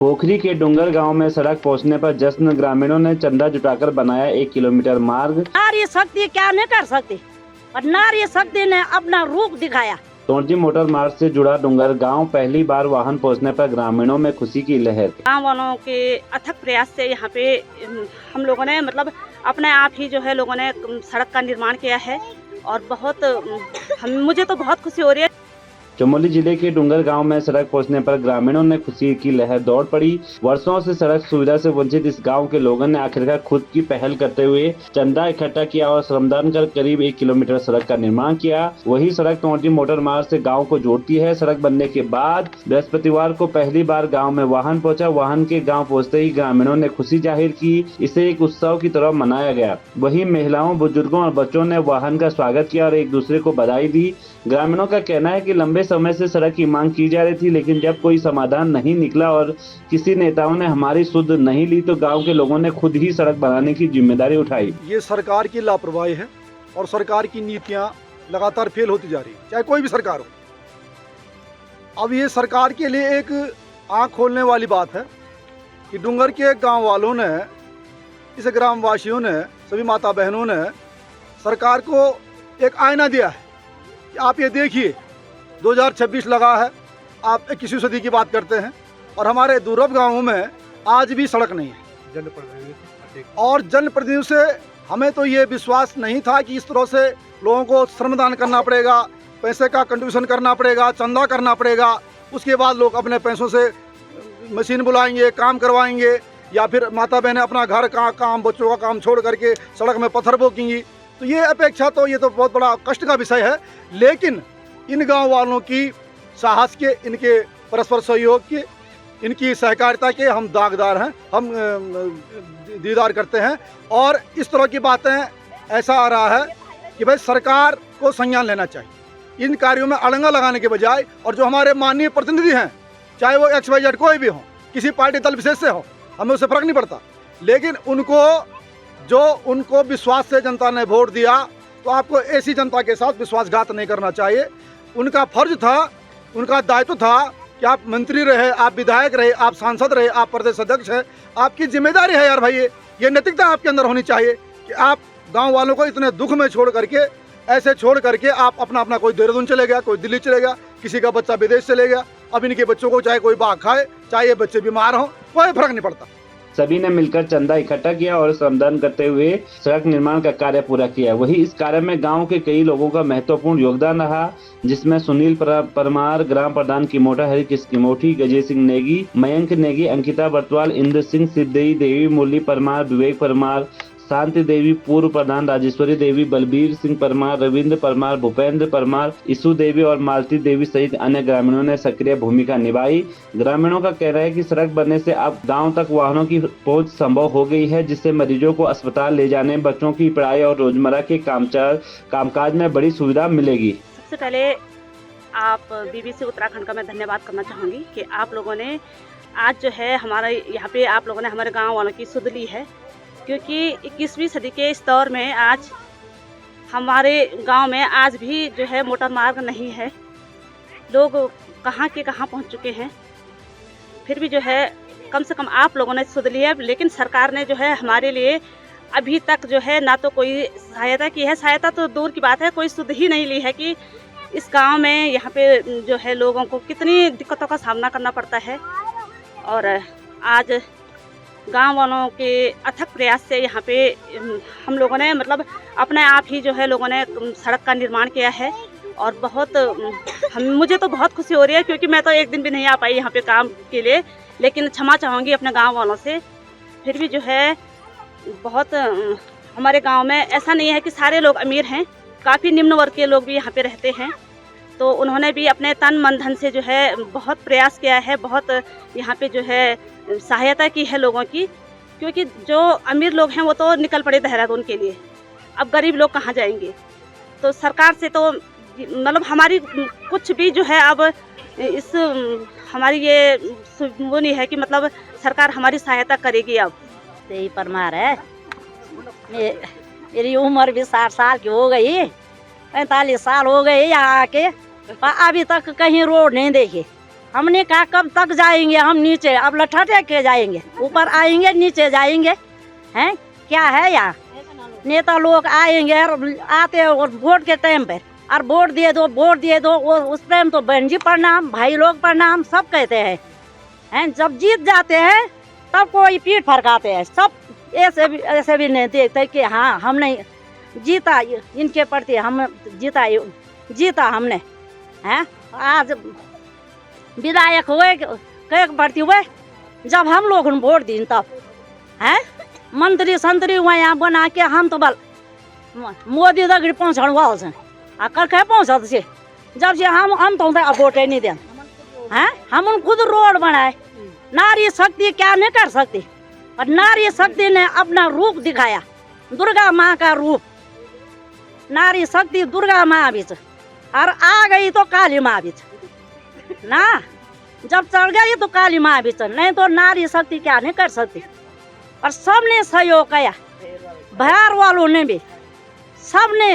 पोखरी के डुंगर गांव में सड़क पहुंचने पर जश्न। ग्रामीणों ने चंदा जुटाकर बनाया 1 किलोमीटर मार्ग। नारी शक्ति क्या नहीं कर सकती, और नारी शक्ति ने अपना रूप दिखाया। टोंटी मोटर मार्ग से जुड़ा डुंगर गांव, पहली बार वाहन पहुंचने पर ग्रामीणों में खुशी की लहर। गाँव वालों के अथक प्रयास से यहाँ पे हम लोगों ने अपने आप ही जो है लोगों ने सड़क का निर्माण किया है, और मुझे तो बहुत खुशी हो रही है। चमोली जिले के डुंगर गांव में सड़क पहुंचने पर ग्रामीणों ने खुशी की लहर दौड़ पड़ी। वर्षों से सड़क सुविधा से वंचित इस गांव के लोगों ने आखिरकार खुद की पहल करते हुए चंदा इकट्ठा किया और श्रमदान कर करीब 1 किलोमीटर सड़क का निर्माण किया। वही सड़क टोंटी मोटर मार्ग से गाँव को जोड़ती है। सड़क बनने के बाद बृहस्पतिवार को पहली बार गाँव में वाहन पहुँचा। वाहन के गाँव पहुँचते ही ग्रामीणों ने खुशी जाहिर की। इसे एक उत्सव की तरह मनाया गया। वही महिलाओं, बुजुर्गों और बच्चों ने वाहन का स्वागत किया और एक दूसरे को बधाई दी। ग्रामीणों का कहना है कि लंबे समय से सड़क की मांग की जा रही थी, लेकिन जब कोई समाधान नहीं निकला और किसी नेताओं ने हमारी सुध नहीं ली तो गांव के लोगों ने खुद ही सड़क बनाने की जिम्मेदारी उठाई। ये सरकार की लापरवाही है और सरकार की नीतियां लगातार फेल होती जा रही है, चाहे कोई भी सरकार हो। अब ये सरकार के लिए एक आंख खोलने वाली बात है कि डुंगर के गांव वालों ने, इस ग्रामवासियों ने, सभी माता बहनों ने सरकार को एक आईना दिया है कि आप ये देखिए 2026 लगा है, आप 21वीं सदी की बात करते हैं और हमारे दूरस्थ गांवों में आज भी सड़क नहीं है। और जनप्रतिनिधियों से हमें तो ये विश्वास नहीं था कि इस तरह से लोगों को श्रमदान करना पड़ेगा, पैसे का कंट्रीब्यूशन करना पड़ेगा, चंदा करना पड़ेगा, उसके बाद लोग अपने पैसों से मशीन बुलाएंगे, काम करवाएंगे, या फिर माता बहनें अपना घर का काम, बच्चों का काम छोड़ करके सड़क में पत्थर बोकेंगी। तो ये अपेक्षा, तो ये तो बहुत बड़ा कष्ट का विषय है। लेकिन इन गांव वालों की साहस के, इनके परस्पर सहयोग के, इनकी सहकारिता के हम दागदार हैं, हम दीदार करते हैं। और इस तरह की बातें ऐसा आ रहा है कि भाई सरकार को संज्ञान लेना चाहिए इन कार्यों में अड़ंगा लगाने के बजाय। और जो हमारे माननीय प्रतिनिधि हैं, चाहे वो XYZ कोई भी हो, किसी पार्टी दल विशेष से हो, हमें उससे फर्क नहीं पड़ता, लेकिन उनको विश्वास से जनता ने वोट दिया, तो आपको ऐसी जनता के साथ विश्वासघात नहीं करना चाहिए। उनका फर्ज था, उनका दायित्व था कि आप मंत्री रहे, आप विधायक रहे, आप सांसद रहे, आप प्रदेश अध्यक्ष है, आपकी जिम्मेदारी है यार भाई। ये नैतिकता आपके अंदर होनी चाहिए कि आप गांव वालों को इतने दुख में छोड़ करके आप अपना कोई देहरादून चले गया, कोई दिल्ली चले गया, किसी का बच्चा विदेश चले गया। अब इनके बच्चों को चाहे कोई बाघ खाए, चाहे ये बच्चे बीमार हों, कोई फर्क नहीं पड़ता। सभी ने मिलकर चंदा इकट्ठा किया और श्रमदान करते हुए सड़क निर्माण का कार्य पूरा किया। वही इस कार्य में गांव के कई लोगों का महत्वपूर्ण योगदान रहा, जिसमें सुनील परमार, ग्राम प्रधान किमोटा, हरिकृष्ण किमोठी, गजेश सिंह नेगी, मयंक नेगी, अंकिता बर्तवाल, इंद्र सिंह, सिद्धेई देवी, मुरली परमार, विवेक परमार, शांति देवी, पूर्व प्रधान राजेश्वरी देवी, बलबीर सिंह परमार, रविंद्र परमार, भूपेंद्र परमार, ईसु देवी और मालती देवी सहित अन्य ग्रामीणों ने सक्रिय भूमिका निभाई। ग्रामीणों का कहना है कि सड़क बनने से अब गांव तक वाहनों की पहुंच संभव हो गई है, जिससे मरीजों को अस्पताल ले जाने, बच्चों की पढ़ाई और रोजमर्रा के कामकाज में बड़ी सुविधा मिलेगी। सबसे पहले आप BBC उत्तराखंड का मैं धन्यवाद करना चाहूँगी कि आप लोगों ने आज जो है हमारे यहाँ पे आप लोगों ने हमारे गाँव वालों की सुध ली है, क्योंकि 21वीं सदी के इस दौर में आज हमारे गांव में आज भी जो है मोटर मार्ग नहीं है। लोग कहाँ के कहाँ पहुंच चुके हैं, फिर भी जो है कम से कम आप लोगों ने सुध लिया। लेकिन सरकार ने जो है हमारे लिए अभी तक जो है ना तो कोई सहायता की है, सहायता तो दूर की बात है, कोई सुध ही नहीं ली है कि इस गांव में यहाँ पे जो है लोगों को कितनी दिक्कतों का सामना करना पड़ता है। और आज गांव वालों के अथक प्रयास से यहाँ पे हम लोगों ने अपने आप ही जो है लोगों ने सड़क का निर्माण किया है, और मुझे तो बहुत खुशी हो रही है, क्योंकि मैं तो एक दिन भी नहीं आ पाई यहाँ पे काम के लिए। लेकिन क्षमा चाहूँगी अपने गांव वालों से। फिर भी जो है बहुत हमारे गांव में ऐसा नहीं है कि सारे लोग अमीर हैं, काफ़ी निम्न वर्ग के लोग भी यहाँ पे रहते हैं। तो उन्होंने भी अपने तन मन धन से जो है बहुत प्रयास किया है, बहुत यहाँ पे जो है सहायता की है लोगों की, क्योंकि जो अमीर लोग हैं वो तो निकल पड़े देहरादून के लिए, अब गरीब लोग कहाँ जाएंगे। तो सरकार से तो हमारी कुछ भी जो है अब इस हमारी ये वो नहीं है कि सरकार हमारी सहायता करेगी। अब यही परमार है, मेरी उम्र भी 60 साल की हो गई, 45 साल हो गए यहाँ आके, अभी तक कहीं रोड नहीं देखे। हमने कहा कब तक जाएंगे हम नीचे, अब लठटे के जाएंगे, ऊपर आएंगे नीचे जाएंगे, हैं क्या है यहाँ। नेता लोग आएंगे और आते और वोट के टाइम पर और वोट दिए दो वोट दिए दो, वो उस टाइम तो बहन जी प्रणाम, भाई लोग प्रणाम सब कहते हैं। जब जीत जाते हैं तब कोई पीठ फरकाते हैं, सब ऐसे भी नहीं देखते कि हाँ हमने जीता, इनके प्रति हम जीता हमने हैं। आज विधायक हुए कई प्रति हुए, जब हम लोग वोट दी तब हैं मंत्री संतरी हुए यहाँ बना के हम तो बल मोदी तक पहुँचने वाले से कखे पहुँचते से जब से हम तो वोट ही नहीं दें हैं। हम खुद रोड बनाए, नारी शक्ति क्या नहीं कर सकती, और नारी शक्ति ने अपना रूप दिखाया, दुर्गा माँ का रूप। नारी शक्ति दुर्गा माँ बीच और आ गई तो काली माँ बीच ना, जब चढ़ गई तो काली माँ बीच, नहीं तो नारी शक्ति क्या नहीं कर सकती। और सबने सहयोग किया, बिहार वालों ने भी सबने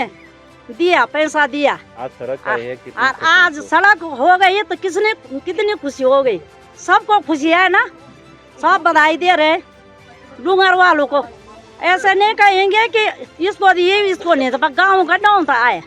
दिया, पैसा दिया। आज सड़क का ये और आज सड़क हो गई तो कितनी खुशी हो गई, सबको खुशी है ना, सब बधाई दे रहे डूंगर वालों को। ऐसे नहीं कहेंगे कि इसको दिए इसको नहीं, तो गाँव का डाउन था आया।